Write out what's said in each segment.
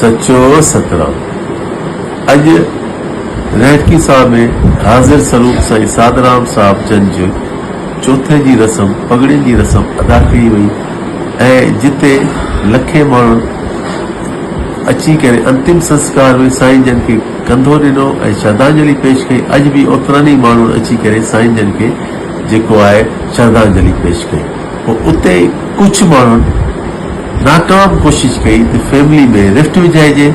सचो सतराम। अज रहटकी साहब में हाजिर स्वरूप साईं साधराम साहब जन जो चौथे जी रस्म पगड़ियुनि जी रस्म अदा कई वई ऐं जिते लखे माण्हुनि अची करे अंतिम संस्कार में साईं जन के कंधो ॾिनो ऐं श्रद्धांजलि पेश कई। अॼु बि ओतिरनि ई माण्हुनि अची करे साईं जन के जेको आहे श्रद्धांजलि पेश कई। पोइ उते कुझु माण्हुनि नाकाम कोशिश कई त फैमिली में रिफ्ट विझाइजे,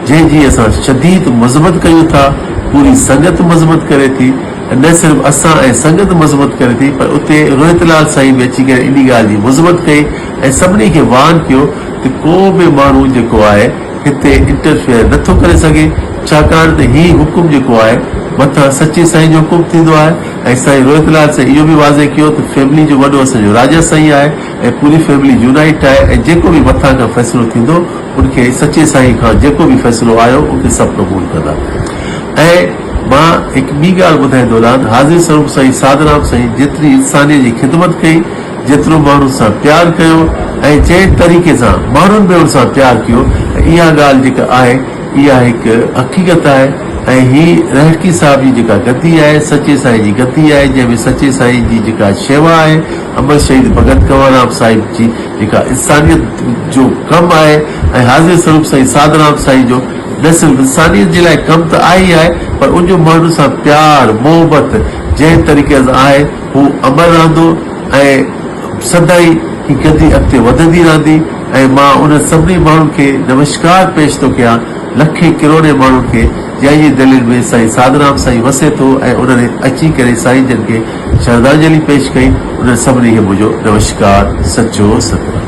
जंहिंजी असां शदीद मज़म्मत कयूं था। पूरी संगत मज़म्मत करे थी, न सिर्फ़ असां ऐं संगत मज़म्मत करे थी, पर उते रोहितलाल साईं बि अची करे इन ॻाल्हि जी मज़म्मत कई ऐं सभिनी खे वान कयो त को बि माण्हू जेको आहे हिते इंटरफेयर नथो करे सघे, छाकाणि त ही हुकुम जेको आहे मथां सचे साईं जो हुकुम थींदो आहे। ऐं साईं रोहितलाल साईं इहो बि वाज़े कयो त फैमिली जो वॾो असांजो राजा साईं आहे ऐं पूरी फैमिली यूनाइट आहे ऐं जेको बि मथां खां फ़ैसिलो थींदो उनखे सचे साईं खां जेको बि फ़ैसिलो आयो उनखे सभु क़बूल कंदा। ऐं मां हिकु ॿी ॻाल्हि ॿुधाइण दौरान हाज़िर स्वरूप साईं साधराम साईं जेतिरी इंसानियत जी ख़िदमत कई, जेतिरो माण्हुनि सां प्यारु कयो ऐं जंहिं तरीक़े सां माण्हुनि बि हुन सां प्यारु कयो, इहा ॻाल्हि जेका आहे इहा हिकु हक़ीक़त आहे। ऐं ही रहटकी साहिब जी जेका गद्दी आहे सचे साईं जी गद्दी आहे, जंहिंमें सचे साईं जी जेका शेवा आहे, अमर शहीद भगत कंवरराम साहिब जी जेका इंसानियत जो कमु आहे ऐं हाज़िर स्वरूप साईं साधराम साईं जो न सिर्फ़ इंसानियत जे लाइ कमु त आहे ई आहे, पर उनजो माण्हुनि सां प्यार मोहबत जंहिं तरीक़े सां आहे हू अमर रहंदो ऐं सदाई ही गद्दी अॻिते वधंदी रहंदी। ऐं मां उन सभिनी माण्हुनि खे नमस्कार पेश थो कयां, लखे किरोड़े माण्हुनि खे जंहिंजी दिलि में साईं साधराम साईं वसे थो ऐं उन्हनि अची करे साईं जन खे श्रद्धांजलि पेश कई। उन्हनि सभिनी खे मुंहिंजो नमस्कार। सचो सतराम।